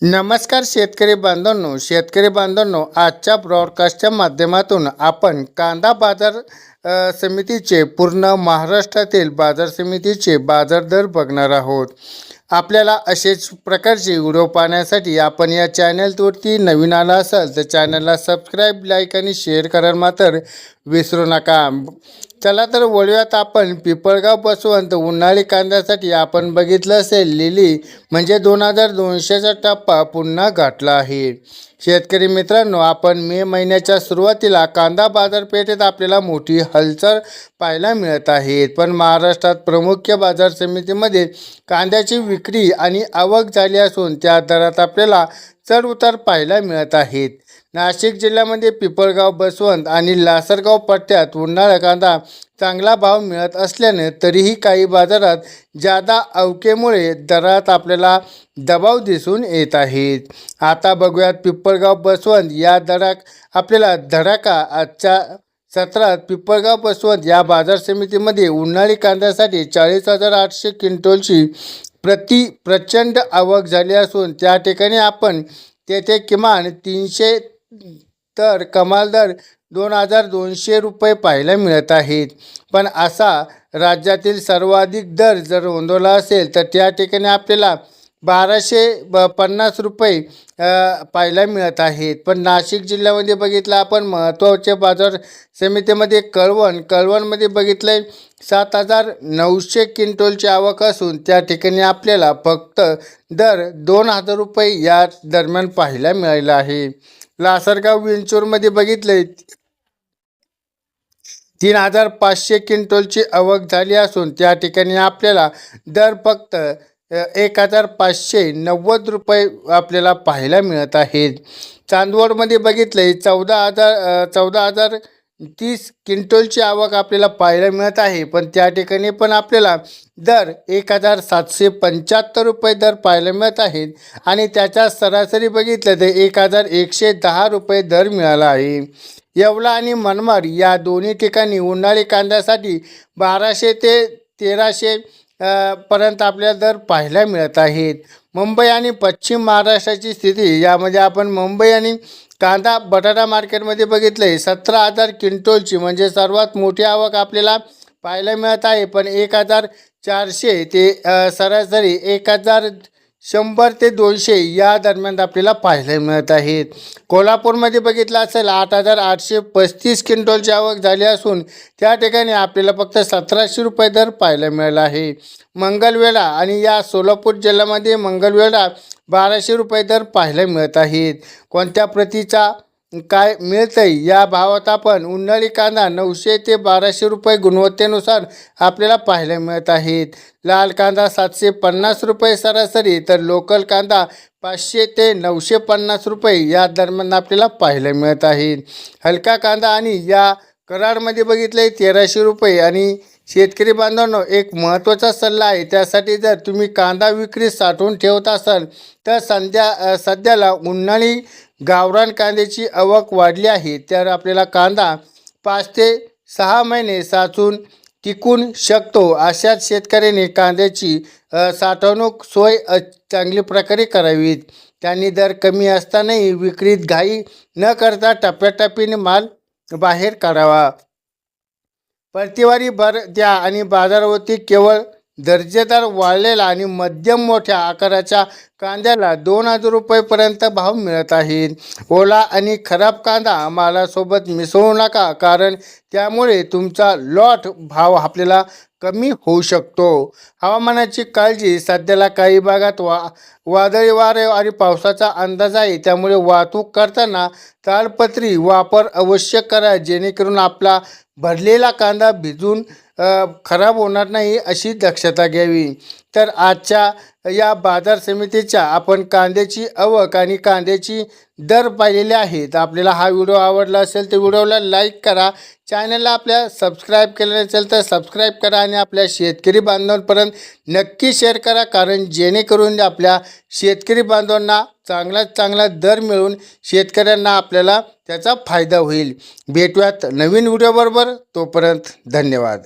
नमस्कार शेतकरी बांधवांनो, आजच्या ब्रॉडकास्टच्या माध्यमातून आपण कांदा बाजार समितीचे पूर्ण महाराष्ट्रातील बाजार समितीचे बाजार दर बघणार आहोत। आपल्याला असेच प्रकारचे व्हिडिओ पाहण्यासाठी आपण या चॅनलवरती नवीन आला असाल तर चॅनलला सबस्क्राईब, लाईक आणि शेअर करायला मात्र विसरू नका। चला तर वळूयात आपण पिंपळगाव बसवंत उन्हाळी कांद्यासाठी आपण बघितलं असेल लिली म्हणजे 2200चा टप्पा पुन्हा गाठला आहे। शेतकरी मित्रांनो, आपण मे महिन्याच्या सुरुवातीला कांदा बाजारपेठेत आपल्याला मोठी हलचल पाहायला मिळत आहे, पण महाराष्ट्रात प्रमुख बाजार समितीमध्ये कांद्याची विक्री आणि आवक झाली असून त्या दरात आपल्याला चढ उतार पाहायला मिळत आहेत। नाशिक जिल्ह्यामध्ये पिंपळगाव बसवंत आणि लासलगाव पट्ट्यात उन्हाळा कांदा चांगला भाव मिळत असल्याने तरीही काही बाजारात जादा अवकेमुळे दरात आपल्याला दबाव दिसून येत आहेत। आता बघूयात पिंपळगाव बसवंत या आपल्याला धडाका आजच्या सत्रात पिंपळगाव बसवंत या बाजार समितीमध्ये उन्हाळी कांद्यासाठी 40,800 क्विंटलची प्रचंड आवक झाली असून त्या ठिकाणी आपण तेथे किमान 300 तर कमाल दर 2,200 रुपये पाहायला मिळत आहेत। पण असा राज्यातील सर्वाधिक दर जर नोंदवला असेल तर त्या ठिकाणी आपल्याला 1,250 रुपये पाहायला मिळत आहेत। पण नाशिक जिल्ह्यामध्ये बघितलं आपण महत्त्वाच्या बाजार समितीमध्ये कळवणमध्ये बघितलं 7,900 क्विंटलची आवक असून त्या ठिकाणी आपल्याला फक्त दर 2,000 रुपये या दरम्यान पाहायला मिळाला आहे। लासलगाव विंचूरमध्ये बघितले 3,500 क्विंटलची आवक झाली असून त्या ठिकाणी आपल्याला दर फक्त 1,590 रुपये आपल्याला पाहायला मिळत आहेत। चांदवडमध्ये बघितले 14,030 क्विंटलची आवक आपल्याला पाहायला मिळत आहे, पण त्या ठिकाणी पण आपल्याला दर 1,775 रुपये दर पाहायला मिळत आहेत आणि त्याच्या सरासरी बघितलं तर 1,110 रुपये दर मिळाला आहे। येवला आणि मनमाड या दोन्ही ठिकाणी उन्हाळी कांद्यासाठी 1,200 ते 1,300 पर्यंत आपल्याला दर पाहायला मिळत आहेत। मुंबई आणि पश्चिम महाराष्ट्राची स्थिती यामध्ये आपण मुंबई आणि कांदा बटाटा मार्केटमध्ये बघितले 17,000 क्विंटलची म्हणजे सर्वात मोठी आवक आपल्याला पाहायला मिळत आहे, पण 1,400 ते सरासरी 1,100 ते 200 या दरम्यान आपल्याला पाहायला मिळत आहेत। कोल्हापूरमध्ये बघितलं असेल 8,835 क्विंटलची आवक झाली असून त्या ठिकाणी आपल्याला फक्त 1,700 रुपये दर पाहायला मिळाला आहे। मंगळवेढा आणि या सोलापूर जिल्ह्यामध्ये मंगळवेढा 1,200 रुपये दर पाहायला मिळत आहेत। कोणत्या प्रतीचा काय मिळतंय या भावात आपण उन्हाळी कांदा 900 ते 1,200 रुपये गुणवत्तेनुसार आपल्याला पाहायला मिळत आहेत। लाल कांदा 750 रुपये सरासरी तर लोकल कांदा 500 ते 950 रुपये या दरम्यान आपल्याला पाहायला मिळत आहेत। हलका कांदा आणि या कराडमध्ये बघितले 1,300 रुपये। आणि शेतकरी बांधवांनो, एक महत्त्वाचा सल्ला आहे, त्यासाठी जर तुम्ही कांदा विक्री साठवून ठेवत असाल तर सध्याला उन्हाळी गावरान कांद्याची आवक वाढली आहे, तर आपल्याला कांदा 5 ते 6 महिने साचून टिकून शकतो। अशाच शेतकऱ्यांनी कांद्याची साठवणूक सोय चांगली प्रकारे करावी। त्यांनी दर कमी असतानाही विक्रीत घाई न करता टप्प्याटप्प्याने माल बाहेर काढावा। प्रतिवारी भर द्या आणि बाजारावरती केवळ दर्जेदार वाळलेला आणि मध्यम मोठ्या आकाराच्या कांद्याला 2,000 रुपयेपर्यंत भाव मिळत आहेत। ओला आणि खराब कांदा मालासोबत मिसळू नका, कारण त्यामुळे तुमचा लॉट भाव आपल्याला कमी होऊ शकतो। हवामानाची काळजी सध्याला काही भागात वादळी वारे आणि पावसाचा अंदाज आहे, त्यामुळे वाहतूक करताना ताडपत्री वापर अवश्य करा, जेणेकरून आपला भरलेला कांदा भिजून खराब होणार नाही अशी दक्षता घ्यावी। तर आजच्या या बाजार समितीच्या आपण कांद्याची आवक आणि कांद्याची दर पाहिलेले आहेत। आपल्याला हा व्हिडिओ आवडला असेल तर व्हिडिओला लाईक करा, चॅनलला आपल्या सबस्क्राईब केलं नसेल तर सबस्क्राईब करा आणि आपल्या शेतकरी बांधवांपर्यंत नक्की शेअर करा, कारण जेणेकरून आपल्या शेतकरी बांधवांना चांगला दर मिळून शेतकऱ्यांना आपल्याला त्याचा फायदा होईल। भेटूयात नवीन व्हिडिओबरोबर, तोपर्यंत धन्यवाद।